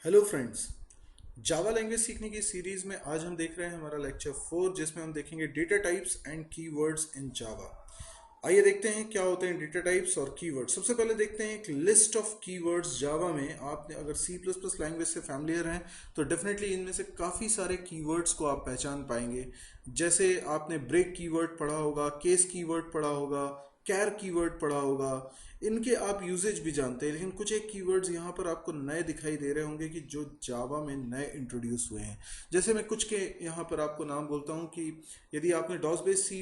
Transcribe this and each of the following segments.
Hello friends. Java language सीखने की series में आज हम देख रहे हैं हमारा लेक्चर 4 जिसमें हम देखेंगे data types and keywords in Java. आइए देखते हैं क्या होते हैं डेटा टाइप्स और कीवर्ड्स। सबसे पहले देखते हैं एक लिस्ट ऑफ कीवर्ड्स जावा में। आपने अगर सी प्लस प्लस लैंग्वेज से फैमिलियर हैं तो डेफिनेटली इनमें से काफ़ी सारे कीवर्ड्स को आप पहचान पाएंगे। जैसे आपने ब्रेक कीवर्ड पढ़ा होगा, केस कीवर्ड पढ़ा होगा, कैर कीवर्ड पढ़ा होगा। इनके आप यूजेज भी जानते हैं, लेकिन कुछ एक कीवर्ड्स यहाँ पर आपको नए दिखाई दे रहे होंगे कि जो जावा में नए इंट्रोड्यूस हुए हैं। जैसे मैं कुछ के यहाँ पर आपको नाम बोलता हूँ कि यदि आपने DOS base C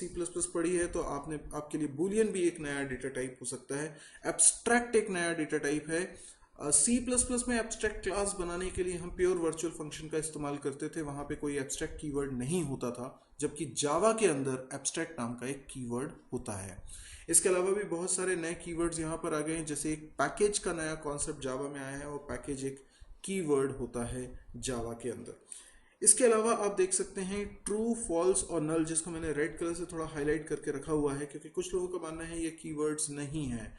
plus plus पढ़ी है तो आपने आपके लिए बूलियन भी एक नया डेटा टाइप हो सकता है। एब्स्ट्रैक्ट एक नया डेटा टाइप है। सी प्लस प्लस में एब्स्ट्रैक्ट क्लास बनाने के लिए हम प्योर वर्चुअल फंक्शन का इस्तेमाल करते थे, वहाँ पे कोई एब्स्ट्रैक्ट कीवर्ड नहीं होता था, जबकि जावा के अंदर एब्स्ट्रैक्ट नाम का एक कीवर्ड होता है। इसके अलावा भी बहुत सारे नए कीवर्ड्स यहाँ पर आ गए हैं। जैसे एक पैकेज का नया कॉन्सेप्ट जावा में आया है और पैकेज एक कीवर्ड होता है जावा के अंदर। इसके अलावा आप देख सकते हैं ट्रू, फॉल्स और नल, जिसको मैंने रेड कलर से थोड़ा हाईलाइट करके रखा हुआ है क्योंकि कुछ लोगों का मानना है ये कीवर्ड्स नहीं है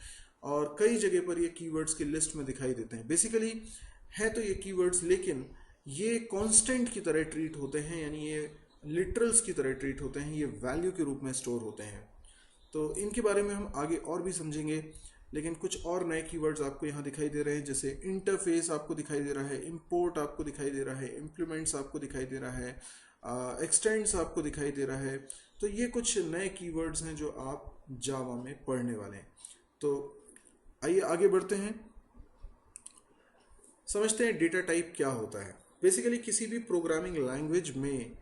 और कई जगह पर ये कीवर्ड्स की लिस्ट में दिखाई देते हैं। बेसिकली है तो ये कीवर्ड्स, लेकिन ये कांस्टेंट की तरह ट्रीट होते हैं, यानी ये लिटरल्स की तरह ट्रीट होते हैं, ये वैल्यू के रूप में स्टोर होते हैं। तो इनके बारे में हम आगे और भी समझेंगे, लेकिन कुछ और नए कीवर्ड्स आपको यहाँ दिखाई दे रहे हैं। जैसे इंटरफेस आपको दिखाई दे रहा है, इंपोर्ट आपको दिखाई दे रहा है, इम्प्लीमेंट्स आपको दिखाई दे रहा है, एक्सटेंड्स आपको दिखाई दे रहा है। तो ये कुछ नए कीवर्ड्स हैं जो आप जावा में पढ़ने वाले हैं। तो आइए आगे बढ़ते हैं, समझते हैं डेटा टाइप क्या होता है। बेसिकली किसी भी प्रोग्रामिंग लैंग्वेज में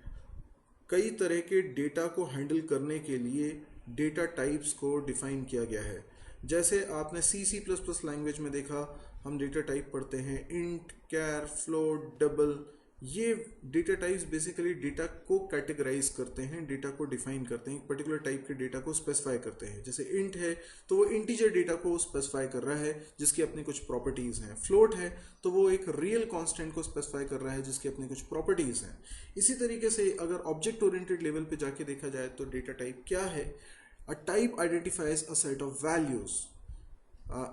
कई तरह के डेटा को हैंडल करने के लिए डेटा टाइप्स को डिफाइन किया गया है। जैसे आपने सी प्लस प्लस लैंग्वेज में देखा, हम डेटा टाइप पढ़ते हैं इंट, कैर, फ्लोट, डबल। ये डेटा टाइप्स बेसिकली डेटा को कैटेगराइज करते हैं, डेटा को डिफाइन करते हैं, एक पर्टिकुलर टाइप के डेटा को स्पेसिफाई करते हैं। जैसे इंट है तो वो इंटीजर डेटा को स्पेसिफाई कर रहा है जिसकी अपनी कुछ प्रॉपर्टीज हैं। फ्लोट है तो वो एक रियल कांस्टेंट को स्पेसिफाई कर रहा है जिसकी अपनी कुछ प्रॉपर्टीज हैं। इसी तरीके से अगर ऑब्जेक्ट ओरिएंटेड लेवल पे जाके देखा जाए तो डेटा टाइप क्या है? A type identifies a set of values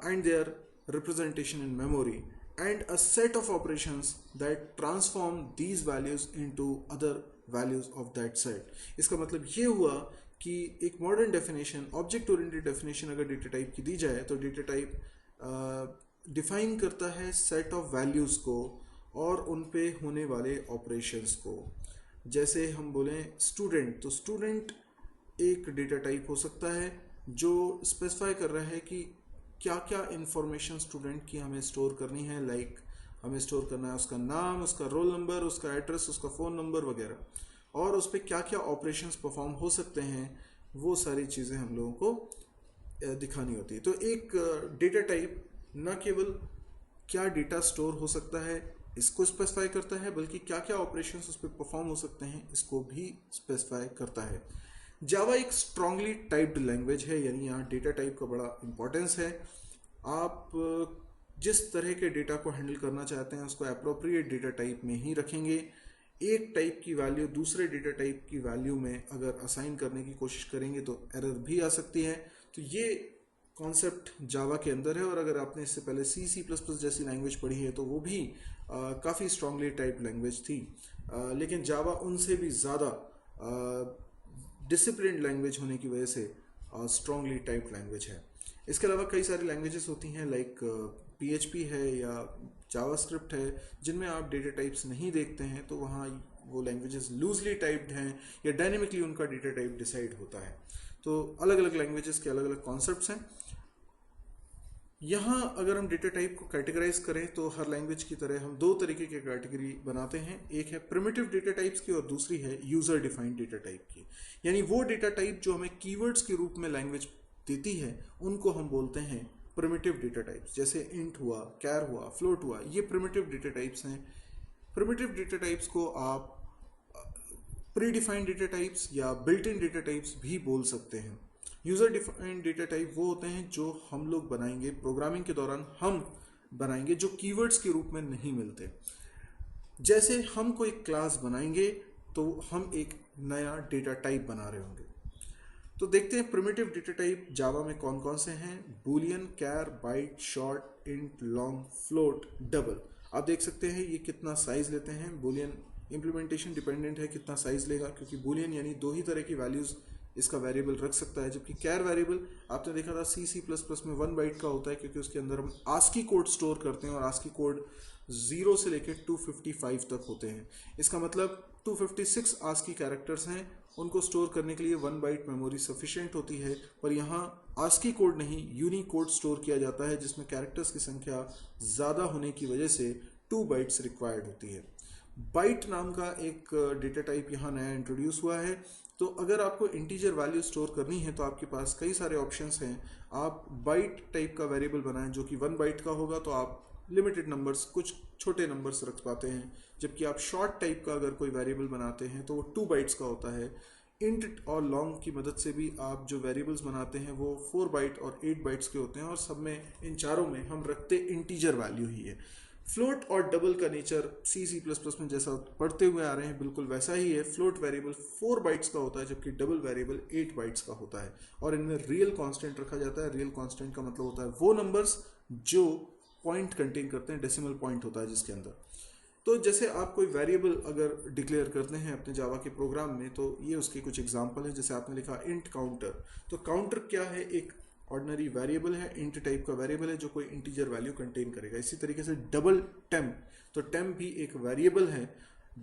and their representation in memory and a set of operations that transform these values into other values of that set। इसका मतलब ये हुआ कि एक modern definition, object oriented definition अगर data type की दी जाए तो डेटा टाइप डिफाइन करता है सेट ऑफ वैल्यूज़ को और उन पे होने वाले ऑपरेशंस को। जैसे हम बोलें स्टूडेंट, तो स्टूडेंट एक डेटा टाइप हो सकता है जो स्पेसिफाई कर रहा है कि क्या क्या इंफॉर्मेशन स्टूडेंट की हमें स्टोर करनी है। लाइक हमें स्टोर करना है उसका नाम, उसका रोल नंबर, उसका एड्रेस, उसका फ़ोन नंबर वगैरह, और उस पर क्या क्या ऑपरेशंस परफॉर्म हो सकते हैं, वो सारी चीज़ें हम लोगों को दिखानी होती है। तो एक डेटा टाइप न केवल क्या डेटा स्टोर हो सकता है इसको स्पेसिफाई करता है, बल्कि क्या क्या ऑपरेशंस उस पर परफॉर्म हो सकते हैं इसको भी स्पेसिफाई करता है। जावा एक स्ट्रांगली टाइप्ड लैंग्वेज है, यानी यहाँ डेटा टाइप का बड़ा इंपॉर्टेंस है। आप जिस तरह के डेटा को हैंडल करना चाहते हैं उसको अप्रोप्रिएट डेटा टाइप में ही रखेंगे। एक टाइप की वैल्यू दूसरे डेटा टाइप की वैल्यू में अगर असाइन करने की कोशिश करेंगे तो एरर भी आ सकती है। तो ये कॉन्सेप्ट जावा के अंदर है, और अगर आपने इससे पहले सी प्लस प्लस जैसी लैंग्वेज पढ़ी है तो वो भी काफ़ी स्ट्रांगली टाइप लैंग्वेज थी, लेकिन जावा उनसे भी ज़्यादा डिसिप्लिन्ड लैंग्वेज होने की वजह से स्ट्रांगली टाइप्ड लैंग्वेज है। इसके अलावा कई सारी लैंग्वेजेस होती हैं, लाइक PHP है या जावास्क्रिप्ट है, जिनमें आप डेटा टाइप्स नहीं देखते हैं, तो वहाँ वो लैंग्वेजेस लूजली टाइप्ड हैं या डायनेमिकली उनका डेटा टाइप डिसाइड होता है। तो अलग अलग लैंग्वेजेस के अलग अलग कॉन्सेप्ट्स हैं। यहाँ अगर हम डेटा टाइप को कैटेगराइज करें तो हर लैंग्वेज की तरह हम दो तरीके की कैटेगरी बनाते हैं। एक है प्रिमिटिव डेटा टाइप्स की और दूसरी है यूजर डिफाइंड डेटा टाइप की। यानी वो डेटा टाइप जो हमें कीवर्ड्स के रूप में लैंग्वेज देती है उनको हम बोलते हैं प्रिमिटिव डेटा टाइप्स। जैसे इंट हुआ, कैर हुआ, फ्लोट हुआ, ये प्रिमिटिव डेटा टाइप्स हैं। प्रिमिटिव डेटा टाइप्स को आप प्री डिफाइंड डेटा टाइप्स या बिल्ट इन डेटा टाइप्स भी बोल सकते हैं। यूजर डिफाइंड डेटा टाइप वो होते हैं जो हम लोग बनाएंगे प्रोग्रामिंग के दौरान, हम बनाएंगे, जो कीवर्ड्स के रूप में नहीं मिलते। जैसे हम कोई क्लास बनाएंगे तो हम एक नया डेटा टाइप बना रहे होंगे। तो देखते हैं प्रिमिटिव डेटा टाइप जावा में कौन कौन से हैं। Boolean, char, byte, short, int, long, float, double. आप देख सकते हैं ये कितना साइज लेते हैं। बूलियन इम्प्लीमेंटेशन डिपेंडेंट है कितना साइज लेगा, क्योंकि बूलियन यानी दो ही तरह की वैल्यूज इसका वेरिएबल रख सकता है, जबकि कैर वेरिएबल आपने देखा था C++ में 1 बाइट का होता है, क्योंकि उसके अंदर हम आस्की कोड स्टोर करते हैं और आस्की कोड 0 से लेकर 255 तक होते हैं। इसका मतलब 256 आस्की कैरेक्टर्स हैं, उनको स्टोर करने के लिए 1 बाइट मेमोरी सफिशिएंट होती है। पर यहाँ आस्की कोड नहीं, यूनिकोड स्टोर किया जाता है, जिसमें कैरेक्टर्स की संख्या ज़्यादा होने की वजह से 2 बाइट्स रिक्वायर्ड होती है। बाइट नाम का एक डेटा टाइप यहाँ नया इंट्रोड्यूस हुआ है। तो अगर आपको इंटीजर वैल्यू स्टोर करनी है तो आपके पास कई सारे ऑप्शंस हैं। आप बाइट टाइप का वेरिएबल बनाएं जो कि 1 बाइट का होगा, तो आप लिमिटेड नंबर्स, कुछ छोटे नंबर्स रख पाते हैं। जबकि आप शॉर्ट टाइप का अगर कोई वेरिएबल बनाते हैं तो वो 2 बाइट्स का होता है। इंट और लॉन्ग की मदद से भी आप जो वेरिएबल्स बनाते हैं वो 4 बाइट और 8 बाइट्स के होते हैं, और सब में, इन चारों में हम रखते इंटीजर वैल्यू ही है। फ्लोट और डबल का नेचर C++ में जैसा पढ़ते हुए आ रहे हैं बिल्कुल वैसा ही है। फ्लोट वेरिएबल 4 बाइट्स का होता है, जबकि डबल वेरिएबल 8 बाइट्स का होता है, और इनमें रियल कांस्टेंट रखा जाता है। रियल कांस्टेंट का मतलब होता है वो नंबर्स जो पॉइंट कंटेन करते हैं, डेसिमल पॉइंट होता है जिसके अंदर। तो जैसे आप कोई वेरिएबल अगर डिक्लेयर करते हैं अपने जावा के प्रोग्राम में, तो ये उसके कुछ एग्जांपल है। जैसे आपने लिखा इंट काउंटर, तो काउंटर क्या है? एक ऑर्डिनरी वेरिएबल है, इंट टाइप का वेरिएबल है जो कोई इंटीजर वैल्यू कंटेन करेगा। इसी तरीके से डबल टेम्प, तो टेम्प भी एक वेरिएबल है,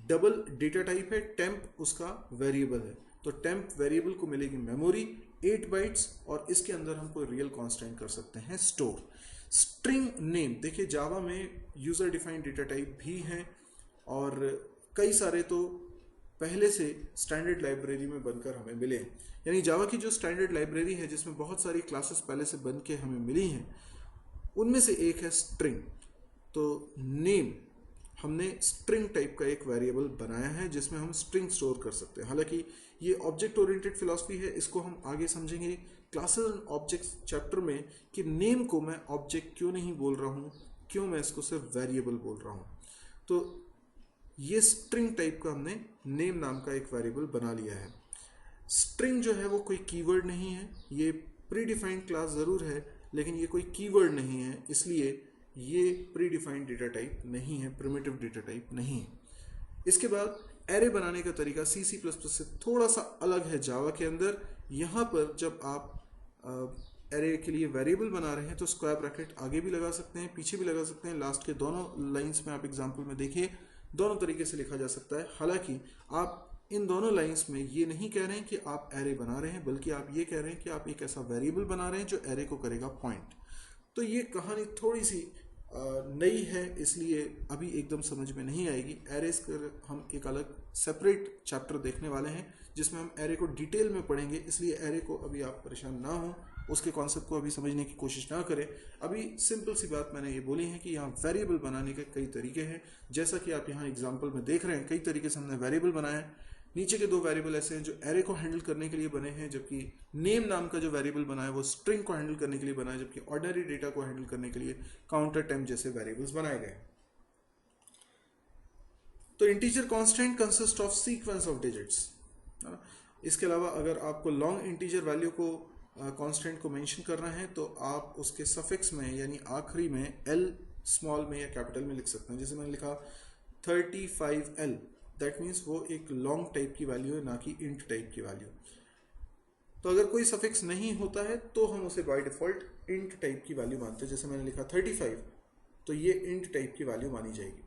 डबल डेटा टाइप है, टेम्प उसका वेरिएबल है। तो टेम्प वेरिएबल को मिलेगी मेमोरी 8 बाइट्स, और इसके अंदर हम कोई रियल कांस्टेंट कर सकते हैं स्टोर। स्ट्रिंग नेम, देखिए जावा में यूजर डिफाइंड डेटा टाइप भी हैं, और कई सारे तो पहले से स्टैंडर्ड लाइब्रेरी में बनकर हमें मिले। यानी जावा की जो स्टैंडर्ड लाइब्रेरी है जिसमें बहुत सारी क्लासेस पहले से बन के हमें मिली हैं, उनमें से एक है स्ट्रिंग। तो नेम, हमने स्ट्रिंग टाइप का एक वेरिएबल बनाया है जिसमें हम स्ट्रिंग स्टोर कर सकते हैं। हालांकि ये ऑब्जेक्ट ओरिएंटेड फिलॉसफी है, इसको हम आगे समझेंगे क्लासेस एंड ऑब्जेक्ट्स चैप्टर में, कि नेम को मैं ऑब्जेक्ट क्यों नहीं बोल रहा हूँ, क्यों मैं इसको सिर्फ वेरिएबल बोल रहा हूँ। तो ये स्ट्रिंग टाइप का हमने नेम नाम का एक वेरिएबल बना लिया है। स्ट्रिंग जो है वो कोई कीवर्ड नहीं है, ये प्री डिफाइंड क्लास ज़रूर है, लेकिन ये कोई कीवर्ड नहीं है, इसलिए ये प्री डिफाइंड डेटा टाइप नहीं है, प्रिमिटिव डेटा टाइप नहीं है। इसके बाद एरे बनाने का तरीका C++ से थोड़ा सा अलग है जावा के अंदर। यहाँ पर जब आप एरे के लिए वेरिएबल बना रहे हैं तो स्क्वायर ब्रैकेट आगे भी लगा सकते हैं, पीछे भी लगा सकते हैं। लास्ट के दोनों लाइंस में आप एग्जाम्पल में देखिए, दोनों तरीके से लिखा जा सकता है। हालांकि आप इन दोनों लाइंस में ये नहीं कह रहे हैं कि आप एरे बना रहे हैं, बल्कि आप ये कह रहे हैं कि आप एक ऐसा वेरिएबल बना रहे हैं जो एरे को करेगा पॉइंट। तो ये कहानी थोड़ी सी नई है, इसलिए अभी एकदम समझ में नहीं आएगी। एरेस कर हम एक अलग सेपरेट चैप्टर देखने वाले हैं जिसमें हम एरे को डिटेल में पढ़ेंगे, इसलिए एरे को अभी आप परेशान ना हो, उसके कॉन्सेप्ट को अभी समझने की कोशिश ना करें। अभी सिंपल सी बात मैंने ये बोली है कि यहाँ वेरिएबल बनाने के कई तरीके हैं। जैसा कि आप यहाँ एग्जाम्पल में देख रहे हैं, कई तरीके से हमने वेरिएबल बनाया है। नीचे के 2 वेरिएबल ऐसे हैं जो एरे को हैंडल करने के लिए बने हैं, जबकि नेम नाम का जो वेरिएबल बना है वो स्ट्रिंग को हैंडल करने के लिए बना है, जबकि ऑर्डिनरी डेटा को हैंडल करने के लिए काउंटर, टेम्प जैसे वेरिएबल्स बनाए गए। तो integer constant consist of sequence of digits. इसके अलावा अगर आपको लॉन्ग इंटीजर वैल्यू को कांस्टेंट को मेंशन करना है तो आप उसके सफिक्स में यानी आखिरी में एल स्मॉल में या कैपिटल में लिख सकते हैं। जैसे मैंने लिखा 35L, दैट मीन्स वो एक लॉन्ग टाइप की वैल्यू है, ना कि इंट टाइप की वैल्यू। तो अगर कोई सफिक्स नहीं होता है तो हम उसे बाय डिफॉल्ट इंट टाइप की वैल्यू मानते हैं। जैसे मैंने लिखा 35, तो ये इंट टाइप की वैल्यू मानी जाएगी।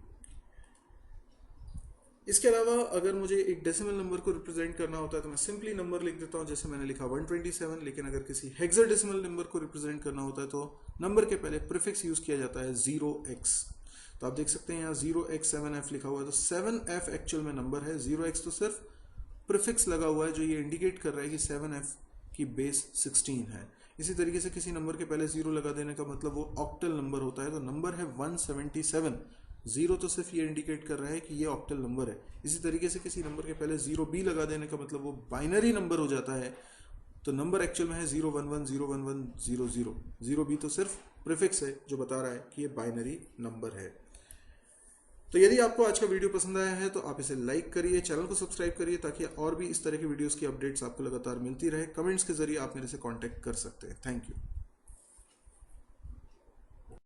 इसके अलावा अगर मुझे एक डेसिमल नंबर को रिप्रेजेंट करना होता है तो मैं सिंपली नंबर लिख देता हूँ, जैसे मैंने लिखा 127। लेकिन अगर किसी हेक्साडेसिमल नंबर को रिप्रेजेंट करना होता है तो नंबर के पहले प्रीफिक्स यूज किया जाता है 0x। तो आप देख सकते हैं यहाँ 0x7f लिखा हुआ है, तो 7f एक्चुअल में नंबर है, 0x तो सिर्फ प्रीफिक्स लगा हुआ है जो ये इंडिकेट कर रहा है कि 7f की बेस 16 है। इसी तरीके से किसी नंबर के पहले 0 लगा देने का मतलब वो ऑक्टल नंबर होता है, तो नंबर है 177, 0 तो सिर्फ ये इंडिकेट कर रहा है कि ये ऑक्टल नंबर है। इसी तरीके से किसी नंबर के पहले 0b लगा देने का मतलब वो बाइनरी नंबर हो जाता है, तो नंबर एक्चुअल में है 011011000। 0b तो सिर्फ प्रीफिक्स है जो बता रहा है कि ये बाइनरी नंबर है। तो यदि आपको आज का वीडियो पसंद आया है तो आप इसे लाइक करिए, चैनल को सब्सक्राइब करिए ताकि और भी इस तरह की वीडियोस की अपडेट्स आपको लगातार मिलती रहे। कमेंट्स के जरिए आप मेरे से कांटेक्ट कर सकते हैं। Thank you.